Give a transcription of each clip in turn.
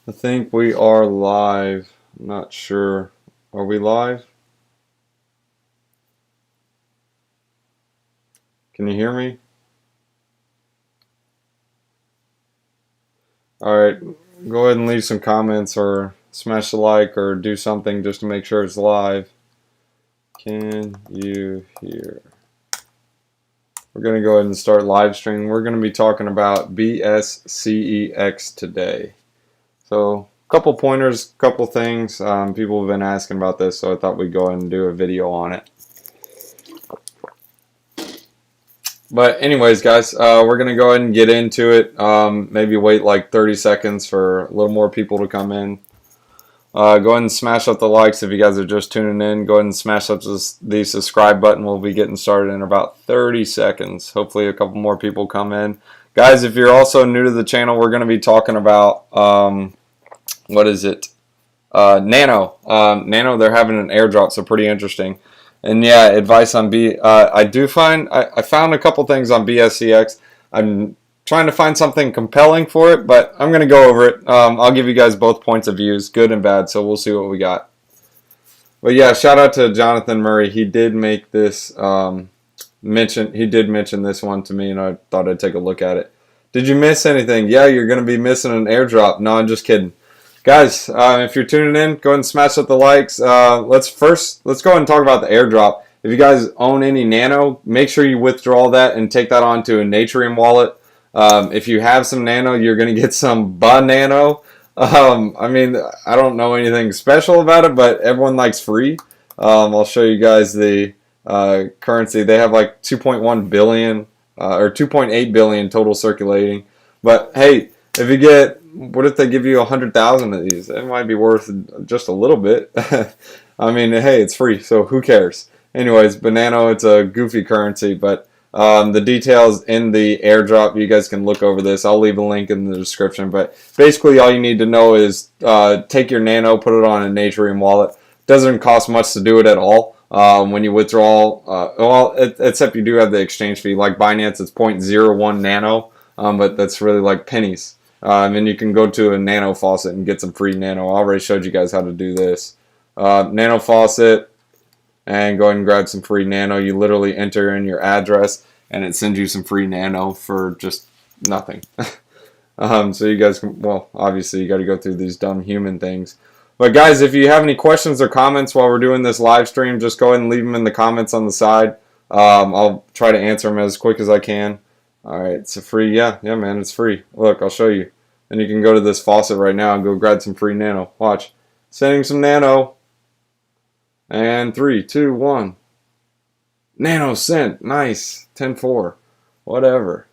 I think we are live. I'm not sure. Are we live? Can you hear me? Alright, go ahead and leave some comments or smash the like or do something just to make sure it's live. Can you hear? We're going to go ahead and start live streaming. We're going to be talking about BSCex today. So, couple pointers, couple things. People have been asking about this, so I thought we'd go ahead and do a video on it. But anyways, guys, we're going to go ahead and get into it. Maybe wait like 30 seconds for a little more people to come in. Go ahead and smash up the likes if you guys are just tuning in. Go ahead and smash up the subscribe button. We'll be getting started in about 30 seconds. Hopefully a couple more people come in. Guys, if you're also new to the channel, we're going to be talking about, what is it? Nano. Nano, they're having an airdrop, so pretty interesting. And yeah, advice on I found a couple things on BSCex. I'm trying to find something compelling for it, but I'm going to go over it. I'll give you guys both points of views, good and bad, so we'll see what we got. But yeah, shout out to Jonathan Murray. He did make this mention this one to me, and I thought I'd take a look at it. Did you miss anything? Yeah, you're going to be missing an airdrop. No, I'm just kidding. Guys, if you're tuning in, go ahead and smash up the likes. Let's go ahead and talk about the airdrop. If you guys own any Nano, make sure you withdraw that and take that onto a Natrium wallet. If you have some Nano, you're going to get some Nano. I mean, I don't know anything special about it, but everyone likes free. I'll show you guys the currency. They have like 2.1 billion or 2.8 billion total circulating. But hey, if you get, what if they give you 100,000 of these? It might be worth just a little bit. I mean, hey, it's free, so who cares? Anyways, Banano, it's a goofy currency, but the details in the airdrop, you guys can look over this. I'll leave a link in the description, but basically all you need to know is take your Nano, put it on a Natrium wallet. Doesn't cost much to do it at all. When you withdraw, well, except you do have the exchange fee. Like Binance, it's 0.01 Nano, but that's really like pennies. And you can go to a Nano faucet and get some free Nano. I already showed you guys how to do this. Nano faucet, and go ahead and grab some free Nano. You literally enter in your address, and it sends you some free Nano for just nothing. So you guys can, well, obviously you got to go through these dumb human things. But guys, if you have any questions or comments while we're doing this live stream, just go ahead and leave them in the comments on the side. I'll try to answer them as quick as I can. Alright, it's a free, yeah man, it's free. Look, I'll show you. And you can go to this faucet right now and go grab some free Nano. Watch. Sending some Nano. And 3, 2, 1. Nano sent. Nice. 10-4. Whatever.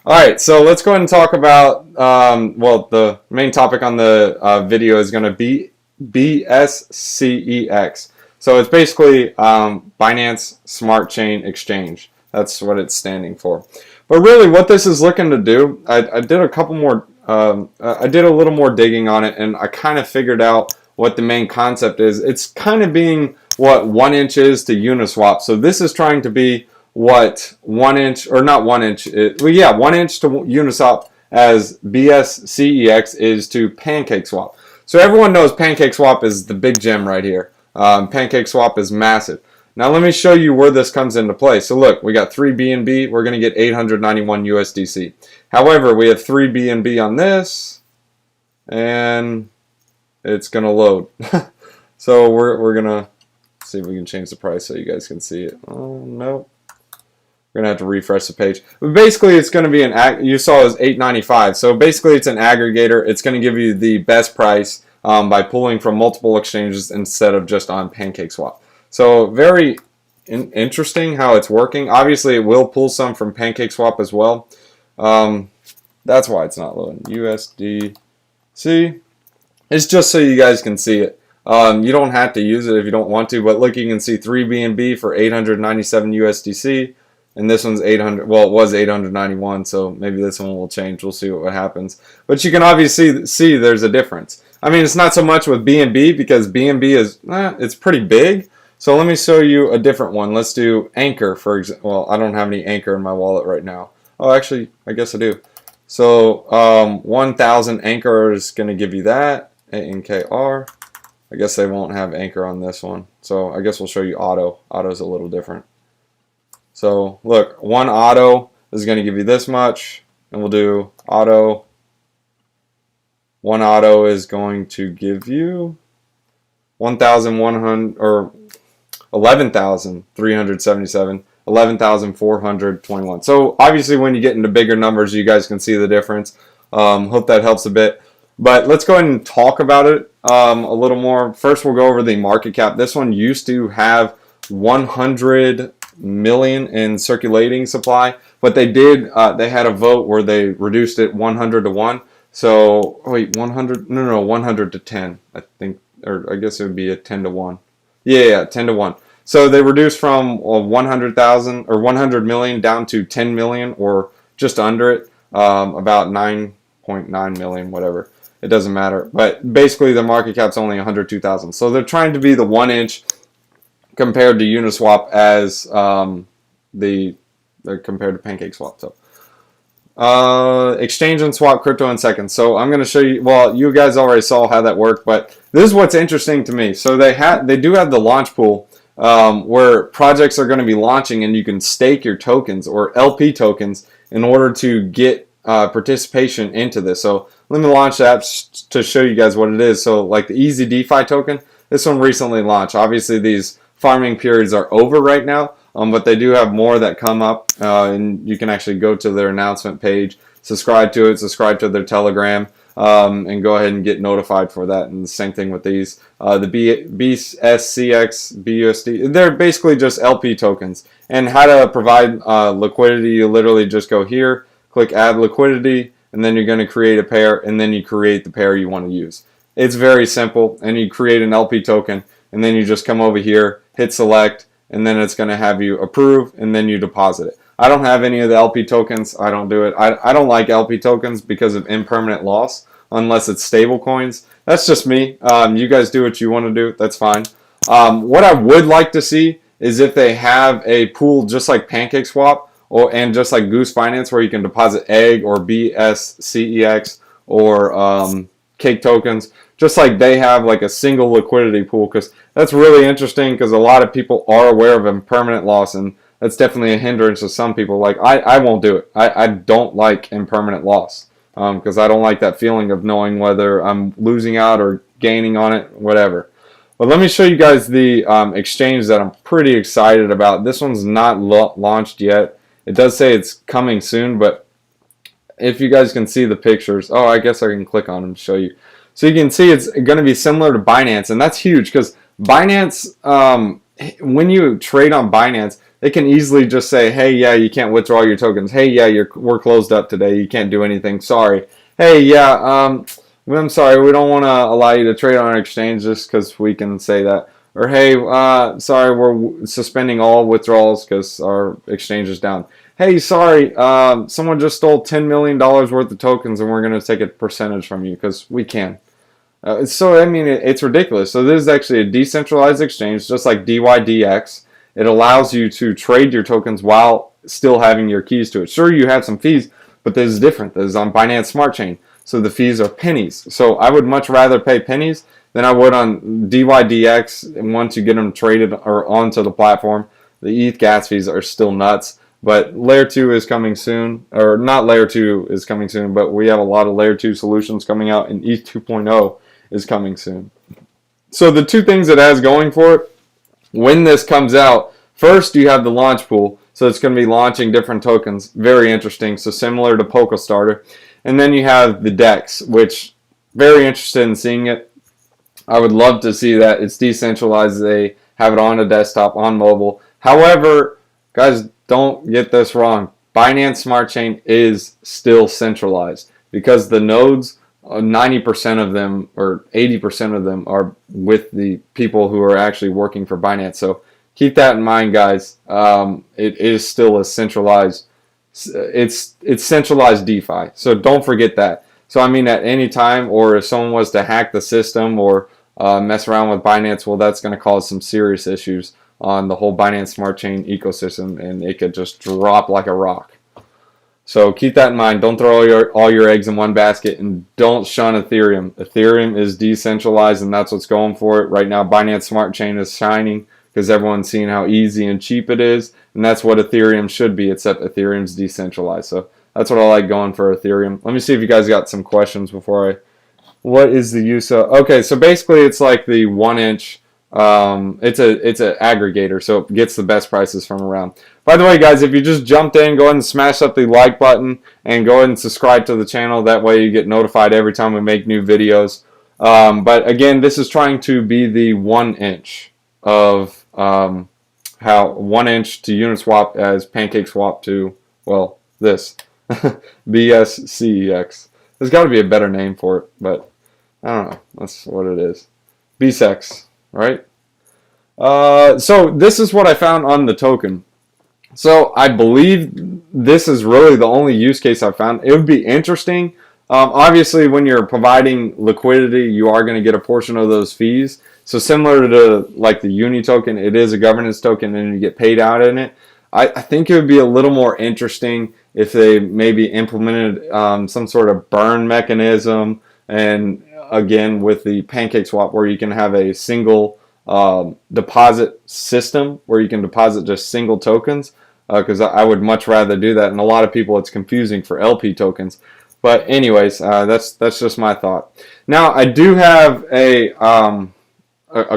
Alright, so let's go ahead and talk about, well, the main topic on the video is going to be BSCex. So it's basically Binance Smart Chain Exchange. That's what it's standing for. But really, what this is looking to do, I did a couple more, I did a little more digging on it, and I kind of figured out what the main concept is. It's kind of being what 1 inch is to Uniswap. So this is trying to be what 1 inch, or not 1 inch, well, yeah, 1 inch to Uniswap as BSCex is to Pancake Swap. So everyone knows Pancake Swap is the big gem right here. Pancake Swap is massive. Now let me show you where this comes into play. So look, we got 3 BNB. We're going to get 891 USDC. However, we have 3 BNB on this, and it's going to load. So we're going to see if we can change the price so you guys can see it. Oh, no. We're going to have to refresh the page. But basically, it's going to be you saw it was $8.95. So basically, it's an aggregator. It's going to give you the best price by pulling from multiple exchanges instead of just on Pancake Swap. So very interesting how it's working. Obviously, it will pull some from Pancake Swap as well. That's why it's not loading. USDC. It's just so you guys can see it. You don't have to use it if you don't want to, but look, you can see 3 BNB for 897 USDC, and this one's 800. Well, it was 891, so maybe this one will change. We'll see what happens. But you can obviously see there's a difference. I mean, it's not so much with BNB because BNB is it's pretty big. So let me show you a different one. Let's do Anchor, for example. Well, I don't have any Anchor in my wallet right now. Oh, actually, I guess I do. So 1,000 Anchor is going to give you that, ANKR. I guess they won't have Anchor on this one. So I guess we'll show you auto. Auto's a little different. So look, one auto is going to give you this much, and we'll do auto. One auto is going to give you 1,100 or 11,377, 11,421. So obviously when you get into bigger numbers, you guys can see the difference. Hope that helps a bit. But let's go ahead and talk about it a little more. First, we'll go over the market cap. This one used to have 100 million in circulating supply, but they did. They had a vote where they reduced it 100 to 1. So wait, 100? No, 100 to 10. I think, or I guess it would be a 10 to 1. Yeah, 10 to 1. So they reduced from 100,000 or 100 million down to 10 million or just under it, about 9.9 million, whatever. It doesn't matter. But basically the market cap's only 102,000. So they're trying to be the 1-inch compared to Uniswap as they're compared to Pancake Swap. So exchange and swap crypto in seconds. So I'm going to show you. Well, you guys already saw how that worked, but this is what's interesting to me. So they do have the launch pool where projects are going to be launching, and you can stake your tokens or LP tokens in order to get participation into this. So let me launch that to show you guys what it is. So like the Easy DeFi token, this one recently launched. Obviously these farming periods are over right now, but they do have more that come up, and you can actually go to their announcement page, subscribe to it, subscribe to their Telegram, and go ahead and get notified for that. And the same thing with these. The BSCex BUSD, they're basically just LP tokens. And how to provide liquidity, you literally just go here, click add liquidity, and then you're going to create a pair, and then you create the pair you want to use. It's very simple, and you create an LP token, and then you just come over here, hit select, and then it's going to have you approve, and then you deposit it. I don't have any of the LP tokens. I don't do it. I don't like LP tokens because of impermanent loss, unless it's stable coins. That's just me. You guys do what you want to do. That's fine. What I would like to see is if they have a pool just like Pancake Swap and just like Goose Finance, where you can deposit egg or BSCex or cake tokens, just like they have like a single liquidity pool, because that's really interesting, because a lot of people are aware of impermanent loss, and that's definitely a hindrance to some people. Like I won't do it. I don't like impermanent loss because I don't like that feeling of knowing whether I'm losing out or gaining on it, whatever. But let me show you guys the exchange that I'm pretty excited about. This one's not launched yet. It does say it's coming soon, but if you guys can see the pictures, oh, I guess I can click on them to show you. So you can see it's going to be similar to Binance, and that's huge, because Binance, when you trade on Binance, they can easily just say, hey, yeah, you can't withdraw your tokens. Hey, yeah, we're closed up today. You can't do anything. Sorry. Hey, yeah, I'm sorry. We don't want to allow you to trade on our exchange just because we can say that. Or, hey, sorry, we're suspending all withdrawals because our exchange is down. Hey, sorry, someone just stole $10 million worth of tokens, and we're going to take a percentage from you because we can. So, I mean, it's ridiculous. So this is actually a decentralized exchange, just like DYDX. It allows you to trade your tokens while still having your keys to it. Sure, you have some fees, but this is different. This is on Binance Smart Chain, so the fees are pennies. So I would much rather pay pennies than I would on DYDX once you get them traded or onto the platform. The ETH gas fees are still nuts. But Layer 2 is coming soon, or not Layer 2 is coming soon, but we have a lot of Layer 2 solutions coming out, and ETH 2.0 is coming soon. So the two things it has going for it, when this comes out, first you have the launch pool, so it's going to be launching different tokens, very interesting, so similar to PokeStarter. And then you have the DEX, which very interested in seeing it. I would love to see that. It's decentralized, they have it on a desktop, on mobile. However, guys, don't get this wrong. Binance Smart Chain is still centralized because the nodes, 90% of them or 80% of them are with the people who are actually working for Binance. So keep that in mind, guys. It is still a centralized. It's centralized DeFi. So don't forget that. So I mean, at any time, or if someone was to hack the system or mess around with Binance, well, that's going to cause some serious issues on the whole Binance Smart Chain ecosystem, and it could just drop like a rock. So keep that in mind. Don't throw all your eggs in one basket, and don't shun Ethereum. Ethereum is decentralized, and that's what's going for it right now. Binance Smart Chain is shining because everyone's seeing how easy and cheap it is, and that's what Ethereum should be, except Ethereum's decentralized. So that's what I like going for Ethereum. Let me see if you guys got some questions before I... What is the use of... Okay, so basically it's like the 1-inch... it's an aggregator, so it gets the best prices from around. By the way, guys, if you just jumped in, go ahead and smash up the like button and go ahead and subscribe to the channel. That way you get notified every time we make new videos. But again, this is trying to be the 1-inch of how 1-inch to Uniswap as Pancake swap to, well, this BSCex. There's got to be a better name for it, but I don't know. That's what it is. BSCex, right? So this is what I found on the token. So I believe this is really the only use case I found. It would be interesting. Obviously, when you're providing liquidity, you are going to get a portion of those fees. So similar to like the Uni token, it is a governance token and you get paid out in it. I think it would be a little more interesting if they maybe implemented some sort of burn mechanism, and again with the Pancake swap where you can have a single deposit system where you can deposit just single tokens, because I would much rather do that, and a lot of people it's confusing for LP tokens. But anyways, that's just my thought. Now I do have a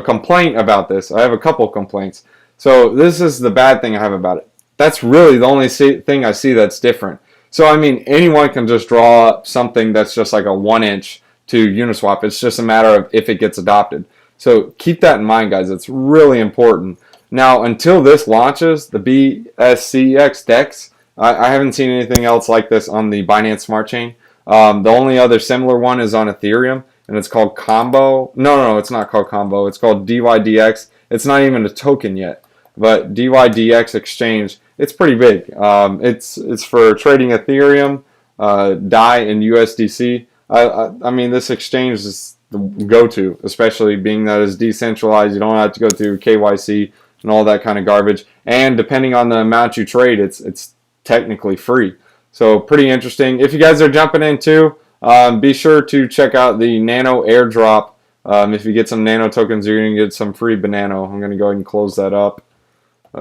complaint about this. I have a couple complaints. So this is the bad thing I have about it. That's really the only thing I see that's different. So I mean, anyone can just draw up something that's just like a 1-inch to Uniswap. It's just a matter of if it gets adopted. So keep that in mind, guys. It's really important. Now, until this launches, the BSCex DEX, I haven't seen anything else like this on the Binance Smart Chain. The only other similar one is on Ethereum, and it's called Combo. No, it's not called Combo. It's called DYDX. It's not even a token yet, but DYDX exchange. It's pretty big. It's for trading Ethereum, DAI, and USDC. I mean, this exchange is the go-to, especially being that it's decentralized. You don't have to go through KYC and all that kind of garbage. And depending on the amount you trade, it's technically free. So pretty interesting. If you guys are jumping in too, be sure to check out the Nano Airdrop. If you get some Nano tokens, you're going to get some free Banano. I'm going to go ahead and close that up.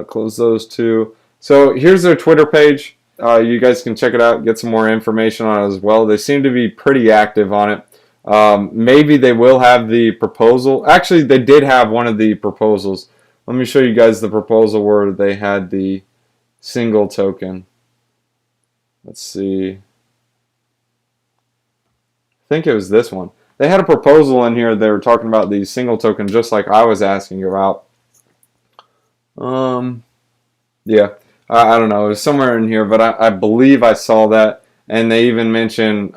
Close those two. So here's their Twitter page. You guys can check it out, get some more information on it as well. They seem to be pretty active on it. Maybe they will have the proposal. Actually, they did have one of the proposals. Let me show you guys the proposal where they had the single token. Let's see. I think it was this one. They had a proposal in here. They were talking about the single token just like I was asking about. Yeah. I don't know. It was somewhere in here, but I believe I saw that. And they even mentioned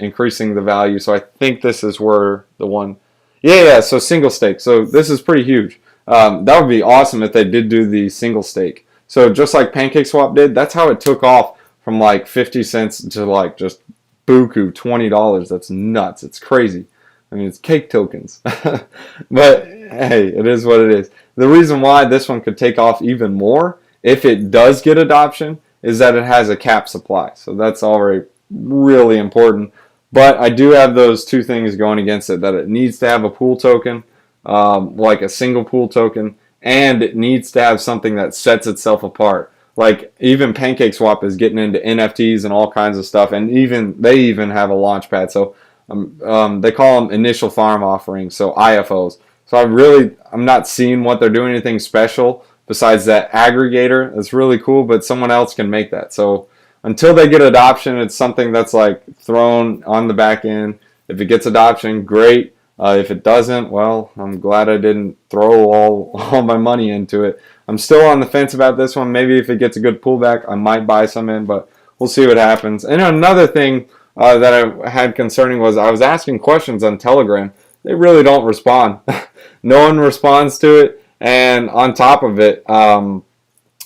increasing the value. So I think this is where the one... Yeah, so single stake. So this is pretty huge. That would be awesome if they did do the single stake. So just like Pancake Swap did, that's how it took off from like 50 cents to like just buku, $20. That's nuts. It's crazy. I mean, it's cake tokens. But hey, it is what it is. The reason why this one could take off even more, if it does get adoption, is that it has a cap supply. So that's already really important. But I do have those two things going against it, that it needs to have a pool token, like a single pool token, and it needs to have something that sets itself apart. Like even Pancake Swap is getting into NFTs and all kinds of stuff, and they even have a launch pad. So they call them initial farm offerings, so IFOs. So I'm not seeing what they're doing anything special besides that aggregator. It's really cool, but someone else can make that. So until they get adoption, it's something that's like thrown on the back end. If it gets adoption, great. If it doesn't, well, I'm glad I didn't throw all my money into it. I'm still on the fence about this one. Maybe if it gets a good pullback, I might buy some in, but we'll see what happens. And another thing that I had concerning was I was asking questions on Telegram. They really don't respond. No one responds to it. And on top of it,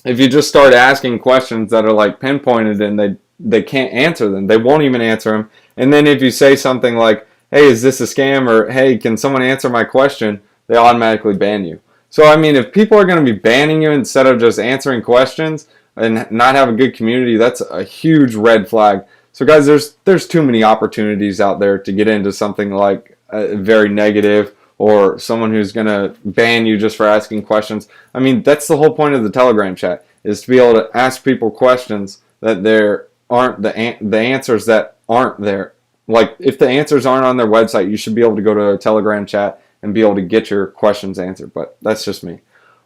if you just start asking questions that are like pinpointed and they can't answer them, they won't even answer them. And then if you say something like, hey, is this a scam? Or, hey, can someone answer my question? They automatically ban you. So, I mean, if people are going to be banning you instead of just answering questions, and not have a good community, that's a huge red flag. So guys, there's too many opportunities out there to get into something like very negative, or someone who's going to ban you just for asking questions. I mean, that's the whole point of the Telegram chat, is to be able to ask people questions that there aren't the answers that aren't there. Like, if the answers aren't on their website, you should be able to go to a Telegram chat and be able to get your questions answered. But that's just me.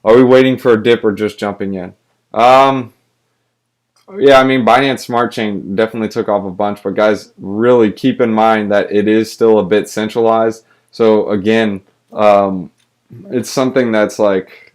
Are we waiting for a dip or just jumping in? Yeah, I mean, Binance Smart Chain definitely took off a bunch, but guys, really keep in mind that it is still a bit centralized. So again, it's something that's like,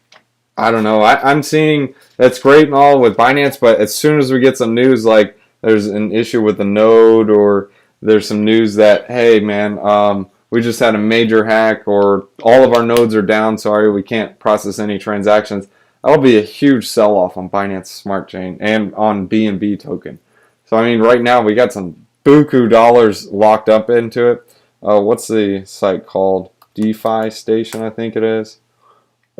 I don't know. I'm seeing that's great and all with Binance, but as soon as we get some news like there's an issue with the node, or there's some news that, hey man, we just had a major hack, or all of our nodes are down, sorry, we can't process any transactions, that'll be a huge sell-off on Binance Smart Chain and on BNB token. So I mean, right now we got some buku dollars locked up into it. What's the site called? DeFi Station, I think it is.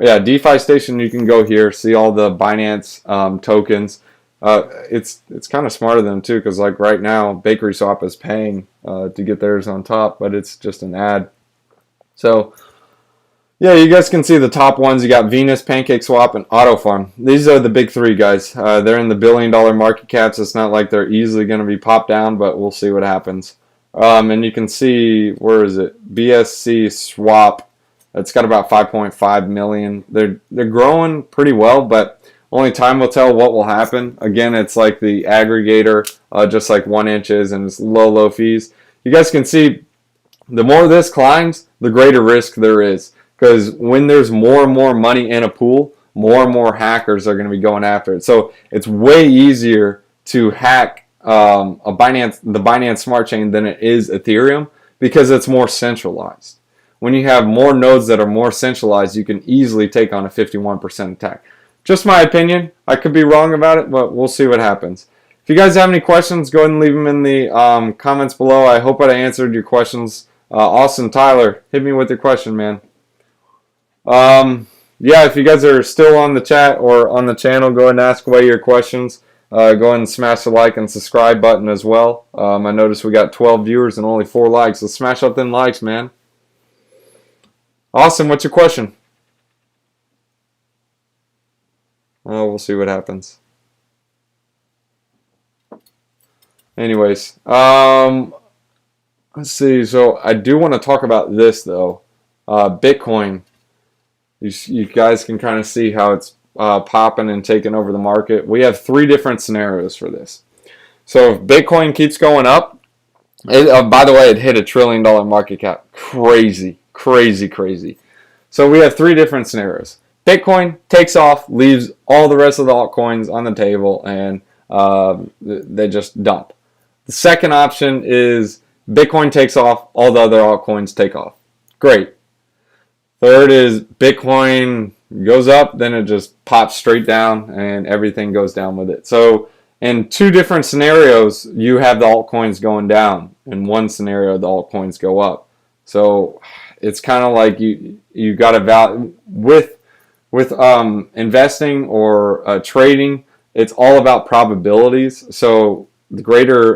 Yeah, DeFi Station. You can go here, see all the Binance tokens. It's kind of smarter than them too, because like right now, Bakery Swap is paying to get theirs on top, but it's just an ad. So yeah, you guys can see the top ones. You got Venus, Pancake Swap, and Auto Farm. These are the big three, guys. They're in the billion-dollar market caps. It's not like they're easily going to be popped down, but we'll see what happens. And you can see, where is it? BSC Swap. It's got about 5.5 million. They're growing pretty well, but only time will tell what will happen. Again, it's like the aggregator, just like 1 inch is, and it's low fees. You guys can see, the more this climbs, the greater risk there is. Because when there's more and more money in a pool, more and more hackers are going to be going after it. So it's way easier to hack the Binance Smart Chain than it is Ethereum, because it's more centralized. When you have more nodes that are more centralized, you can easily take on a 51% attack. Just my opinion. I could be wrong about it, but we'll see what happens. If you guys have any questions, go ahead and leave them in the comments below. I hope I answered your questions. Austin, Tyler, hit me with your question, man. Yeah, if you guys are still on the chat or on the channel, go ahead and ask away your questions. Go ahead and smash the like and subscribe button as well. I noticed we got 12 viewers and only 4 likes. Let's smash up them likes, man. Austin, what's your question? Oh, we'll see what happens. Anyways, let's see. So I do want to talk about this though. Bitcoin. You guys can kind of see how it's popping and taking over the market. We have 3 different scenarios for this. So if Bitcoin keeps going up, by the way, it hit $1 trillion market cap. Crazy. So we have 3 different scenarios. Bitcoin takes off, leaves all the rest of the altcoins on the table, and they just dump. The second option is Bitcoin takes off, all the other altcoins take off. Great. Third is Bitcoin goes up, then it just pops straight down, and everything goes down with it. So in 2 different scenarios, you have the altcoins going down. In one scenario, the altcoins go up. So it's kind of like you got to value with investing or trading. It's all about probabilities. So the greater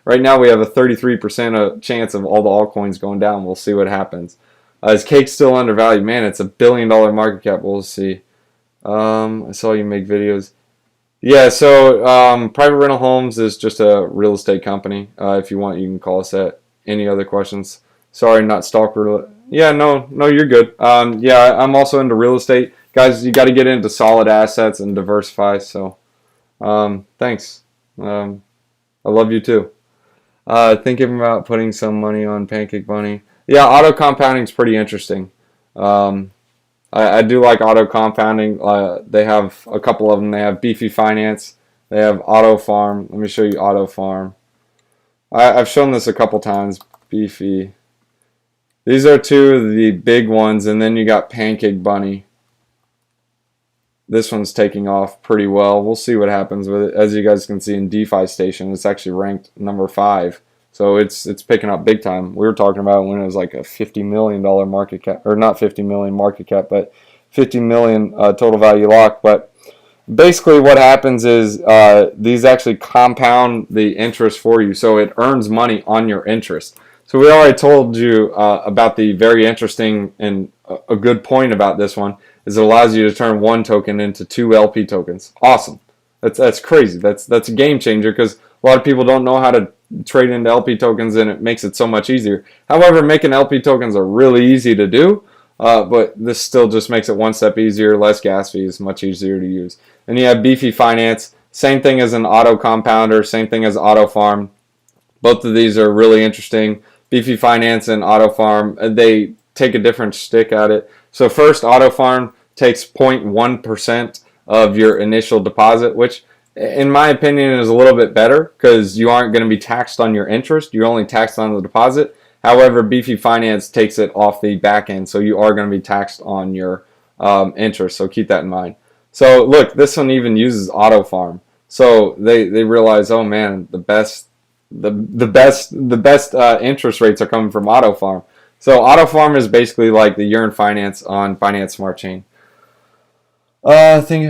right now we have a 33% chance of all the altcoins going down. We'll see what happens. Is Cake still undervalued? Man, it's $1 billion market cap. We'll see. I saw you make videos. Yeah, so Private Rental Homes is just a real estate company. If you want, you can call us that. Any other questions? Sorry, not stalker. Yeah, no, you're good. Yeah, I'm also into real estate. Guys, you got to get into solid assets and diversify. So, thanks. I love you too. Thinking about putting some money on Pancake Bunny. Yeah, auto compounding is pretty interesting. I do like auto compounding. They have a couple of them. They have Beefy Finance. They have Auto Farm. Let me show you Auto Farm. I've shown this a couple times. Beefy. These are 2 of the big ones, and then you got Pancake Bunny. This one's taking off pretty well. We'll see what happens with it. As you guys can see in DeFi Station, it's actually ranked number 5. So it's picking up big time. We were talking about when it was like a $50 million market cap, or not 50 million market cap, but 50 million total value lock. But basically what happens is these actually compound the interest for you, so it earns money on your interest. So we already told you about the very interesting and a good point about this one is it allows you to turn one token into 2 LP tokens. Awesome. That's crazy. That's a game changer because a lot of people don't know how to trade into LP tokens, and it makes it so much easier. However, making LP tokens are really easy to do, but this still just makes it one step easier, less gas fees, much easier to use. And you have BSCex Finance, same thing as an auto compounder, same thing as auto farm. Both of these are really interesting. BSCex Finance and auto farm, they take a different stick at it. So first, auto farm takes 0.1% of your initial deposit, which in my opinion is a little bit better because you aren't going to be taxed on your interest. You're only taxed on the deposit. However, BSCex Finance takes it off the back end, so you are going to be taxed on your interest. So keep that in mind. So look, this one even uses auto farm. So they realize, oh man, the best interest rates are coming from auto farm. So auto farm is basically like the year.finance on Binance Smart Chain. I think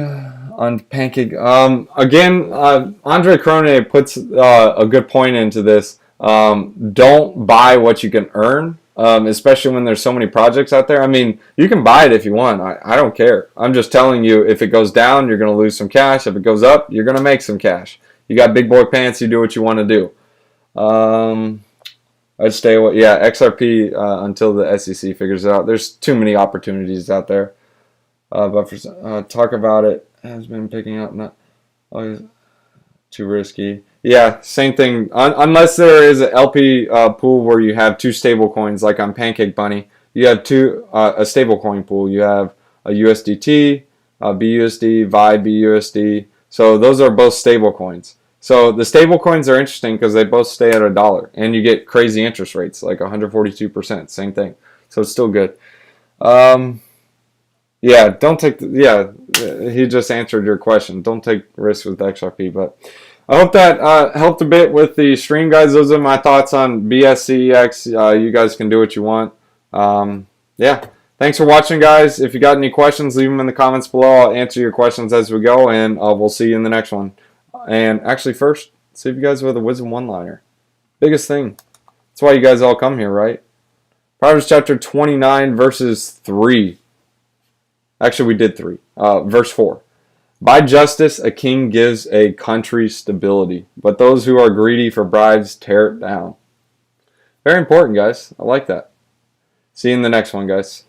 on Pancake. Again, Andre Cronje puts a good point into this. Don't buy what you can earn, especially when there's so many projects out there. I mean, you can buy it if you want. I don't care. I'm just telling you, if it goes down, you're going to lose some cash. If it goes up, you're going to make some cash. You got big boy pants. You do what you want to do. I'd stay away. Yeah, XRP until the SEC figures it out. There's too many opportunities out there. But for talk about it has been picking up. Not always too risky. Yeah, same thing. Unless there is an LP pool where you have 2 stable coins, like on Pancake Bunny, you have a stable coin pool. You have a USDT, BUSD, VI BUSD. So those are both stable coins. So the stable coins are interesting because they both stay at $1, and you get crazy interest rates, like 142%. Same thing. So it's still good. Yeah, don't take. He just answered your question. Don't take risks with XRP, but I hope that helped a bit with the stream, guys. Those are my thoughts on BSCex. You guys can do what you want. Yeah, thanks for watching, guys. If you got any questions, leave them in the comments below. I'll answer your questions as we go, and we'll see you in the next one. And actually, first, see if you guys have the wisdom one-liner. Biggest thing. That's why you guys all come here, right? Proverbs chapter 29, verses 3. Actually, we did 3. Verse 4. By justice, a king gives a country stability, but those who are greedy for bribes tear it down. Very important, guys. I like that. See you in the next one, guys.